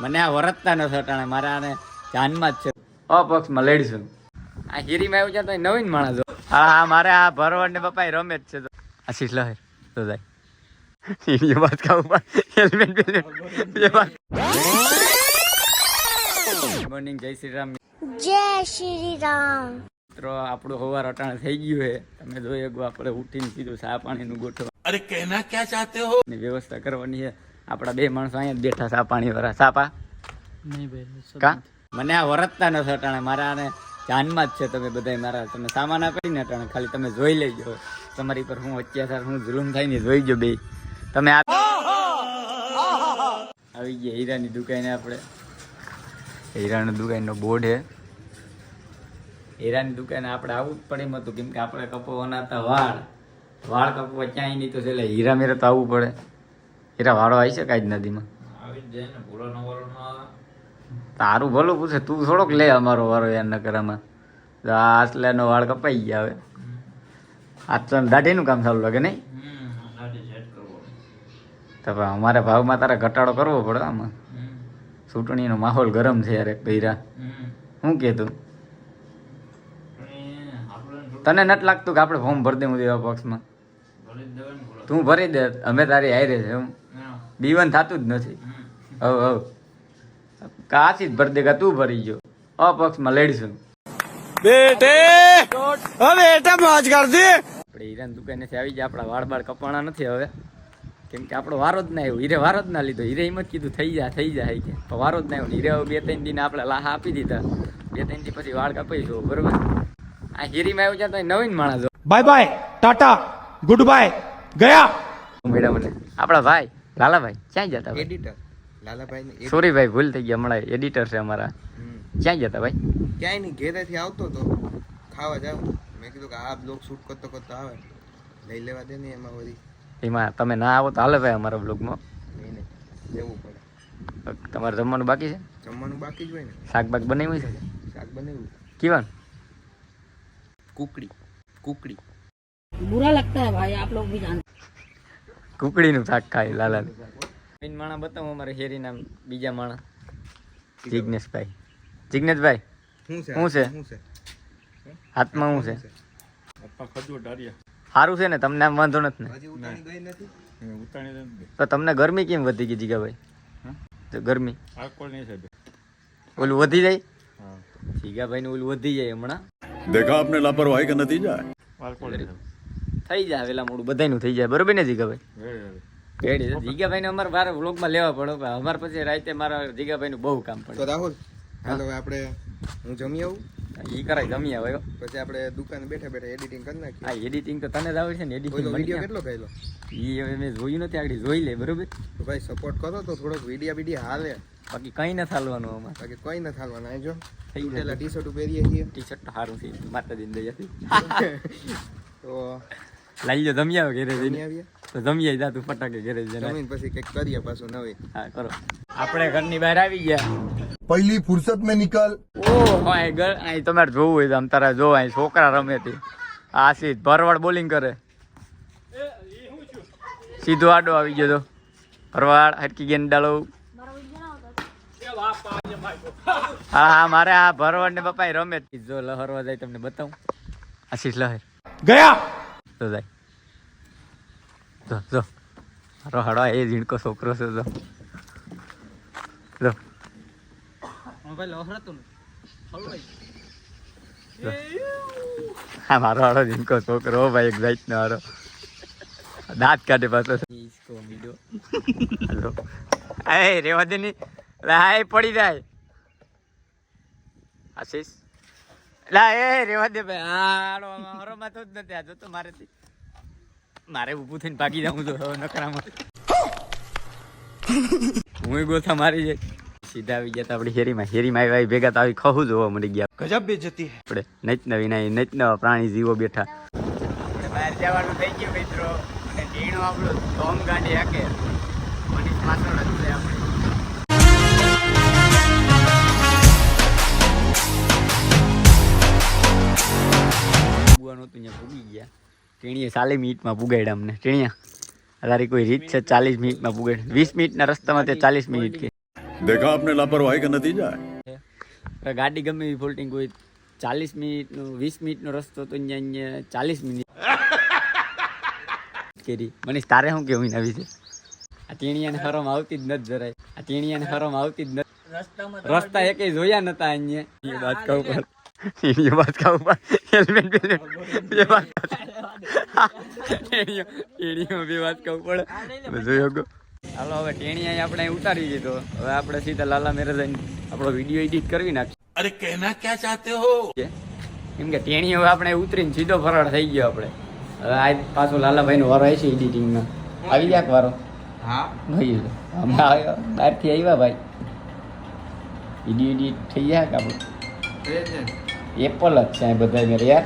મને આ વરતતા નથી અટાણે મારા આને જાનમાં જ છે અપક્ષમાં લડીશું આ હીરીમાં આવ્યું છે તો નવીન માણસ હા મારે આ ભરવાડ ને પપ્પા રમે જ છે તો આશીષ લહેર તો જાય ये बात का ऊपर हेलमेट મોર્નિંગ જય શ્રી રામ જય શ્રી રામ મિત્રો આપણું હવાર અટાણે થઈ ગયું છે તમે જોઈ શકો આપણે ઉઠીને સીધું ચા પાણીનું ગોઠવ अरे कहना क्या चाहते हो ની વ્યવસ્થા કરવાની છે આપણા બે માણસો અહીંયા જ બેઠા ચા પાણી વાળા સાપા નહીં ભાઈ કા મને આ વરતતા નથી અટાણે મારા આને જાનમાં જ છે તમે બધા મારા તમે સામાન આપી ને અટાણે ખાલી તમે જોઈ લેજો તમારી પર હું અત્યાચાર હું જુલુમ થાય ને જોઈજો બે તમે આવી ગયા હીરાની દુકાને આપણે હીરાની દુકાનનો બોર્ડ છે હીરાની દુકાને આપણે આવવું જ પડે એમ હતું કેમ કે આપણે કપવાના હતા વાળ કપવા ક્યાંય નહીં તો એટલે હીરા મેરે તો આવવું પડે હીરા વાળો આવી છે કાંઈ જ નદીમાં આવી જ જાય ને ભોળાનો વાળો તારું ભલું પૂછે તું થોડોક લે અમારો વારો યાર નકરામાં આસલાનો વાળ કપાઈ ગયા હવે આજ દાઢીનું કામ ચાલુ લાગે નહીં તો અમારા ભાવમાં તારે ઘટાડો કરવો પડે આમાં ચૂંટણીનો માહોલ ગરમ છે યાર હીરા શું કહેતું તને નથી લાગતું કે આપણે ફોર્મ ભરી દેવું દેવા પક્ષમાં તું ભરી દે અમે તારી હારે છે હું બીવન થતું જ નથી હવ કાશી જ ભરી દે તું ભરી ગયો અપક્ષમાં લડીશું बेटे बेटा मौज कर दे આપણે હીરાની દુકાનેથી આવી જાય આપણા વાળ કપાણા નથી હવે કેમ કે આપણો વારો જ ના આવ્યો હીરે વારો જ ના લીધો હીરે એમ જ કીધું થઈ જાય કે પણ વારો જ ના આવ્યો હીરે 2-3 દિન આપણે લાહા આપી દીધા 2-3 દી પછી વાળ કપાઈશું બરોબર આ હીરીમાં આવ્યું છે તો નવીન માણસ bye bye ta-ta good bye गया મેડમ મને આપણા ભાઈ લાલાભાઈ ક્યાં જતા એડિટર લાલાભાઈ સોરી ભાઈ ભૂલ થઈ ગયા હમણાં એડિટર છે અમારા ક્યાં જતા ભાઈ ક્યાંય નહીં ઘેરેથી આવતો તો ખાવા જાવ મેં કીધું કે આ બ્લોગ શૂટ કરતો આવે લઈ લેવા દે ને એમાં વળી એમાં તમે ના આવો તો હાલે ભાઈ અમારા બ્લોગમાં નહીં લેવું પડે તમારે જમવાનું બાકી છે જમવાનું બાકી જ હોય ને શાકબાક બનાવ્યું છે શાક બનાવ્યું કેવાનું કુકડી बुरा लगता है भाई आप लोग भी जानते કુકડીનું શાક ખાય લાલા મેન માણા બતાવું અમારે હેરીના બીજા માણા જિગ્નેશભાઈ શું છે હાથમાં શું છે સારું છે ને તમને આમ વાંધો નથી ને હજી ઉતાણી ગઈ નથી તો તમને ગરમી કેમ વધી ગઈ જીગાભાઈ તો ગરમી ઓલું વધી જાય જીગાભાઈ નું ઓલું વધી જાય હમણાં देखा आपने लापरवाही का नतीजा થઈ જાય વેલા મોડું બધાયનું થઈ જાય બરોબર ને જીગાભાઈ રેડી જીગાભાઈ ને અમારે મારા વ્લોગમાં લેવા પડે અમારે પછી રાતે મારા જીગાભાઈ નું બહુ કામ પડે તો રાહુલ હાલો આપણે હું જમી આવું ઈ કરાય જમી આવે પછી આપણે દુકાને બેઠા બેઠા એડિટિંગ કરી નાખીએ હા એડિટિંગ તો તને જ આવડે છે ને ઓલો વિડીયો એડિટિંગ કેટલો કહેલો ઈ હવે મેં જોયું નથી આગળ જોઈ લે બરોબર તો ભાઈ સપોર્ટ કરો તો થોડોક વિડીયો હાલે બાકી કઈ નથી હાલવાનું આમાં બાકી કોઈ નથી હાલવાના જો થઈ જાય પેલા ટી શર્ટ પહેરીએ છીએ ટી શર્ટ તો સારું છે માતાજીને દયાથી તો લાવી લો જમી આવે ઘરે જઈને જમી આવીએ તો જમી આવી જા તું ફટાકે ઘરે જઈને જમીન પછી કંઈક કરીએ પાછું નવી હા કરો આપણે ઘરની બહાર આવી ગયા पहली फुर्सत में निकल ઓ હાય ઘર અહીં તમારે જોવું હોય તો આમ તારા જો અહીં છોકરા રમે તે આશીષ ભરવાડ બોલિંગ કરે સીધો આડો આવી ગયો તો ભરવાડ હટકી ગેન ડાલો હા મારે આ ભરવાડ ને પપ્પા રમે જો લહરવા જાય તમને બતાવું આશીષ લહેર गया તો જાય જો મારો હડો એ ઝીણકો છોકરો છે જો હા મારો હાડો જીનકો છોકરો ભાઈ એક જાત નો હારો દાંત કાઢે પાછો હેલો એ રેવા દે ની હાય પડી જાય આશીષ લા એ રેવા દે ભાઈ હાડો હારો માં તો જ નથી આ જો તો મારે ઊભું થઈને ભાગી જાઉં તો નકરામાં હું ગોથા મારી જાય સીધા આવી ગયા આપણે હેરીમાં આવી ભેગા તો આવી ખહું જોવા મળી ગયા गजब बेइज्जती है આપણે નચ નવા પ્રાણી જીવો બેઠા આપણે બહાર જવાનું થઈ ગયું મિત્રો અને ઢીણો આપણો ધોમ ગાડી હાકે મનીષ પાછળ જ છે આપણે પૂગવાનું હતું ત્યાં પૂગી ગયા ટીણીએ 40 મિનિટમાં પુગાડ્યા અમને ટીણિયા તારી કોઈ રીત છે 40 મિનિટમાં પુગાડ 20 મિનિટના રસ્તામાં તે 40 મિનિટ કે देखा आपने लापरवाही का नतीजा है ગાડી ગમે એવી ફોલ્ટિંગ હોય 40 મિનિટનો 20 મિનિટનો રસ્તો તો અહીંયા 40 મિનિટ કરી. મનીષ તારે શું કેવું એના વિશે? આ ટીણીયાને હરમ આવતી જ નથી જરાય. આ ટીણીયાને હરમ આવતી જ નથી. રસ્તા એકેય જોયા નતા અહીંયા. એ વાત કહું પણ ટીણીયો વાત કહું પણ હેલ્મેટ બે વાત ટીણીયો બે વાત કહું પડે જોયો ગો. હાલો હવે ટેણીયા આપણે અહીં ઉતારી દીધો. હવે આપણે સીધા લાલા મેરેજ આપણો વિડીયો એડિટ કરવી નાખીએ. अरे कहना क्या चाहते हो? કેમ કે ટેણીયો હવે આપણે ઉતરીને સીધો ફરાળ થઈ ગયો આપણે. હવે આ પાછો લાલાભાઈ નો વારો આવે છે એડિટિંગમાં. આવી જાય વારો? હા ભાઈ હમણાં આવ્યો બહારથી આવ્યા ભાઈ. વિડીયો એડિટ થઈ જાય કે આપણું એપલ જ છે બધા મેરે યાર.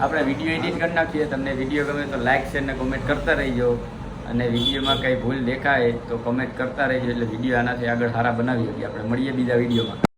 આપણે વિડીયો એડિટ કરી નાખીએ. તમને વિડીયો ગમે તો લાઈક શેર ને કોમેન્ટ કરતા રહીજો. અને વિડીયોમાં કંઈ ભૂલ દેખાય તો કમેન્ટ કરતા રહીજો એટલે વિડીયો આનાથી આગળ સારા બનાવી શકીએ આપણે. મળીએ બીજા વિડીયોમાં.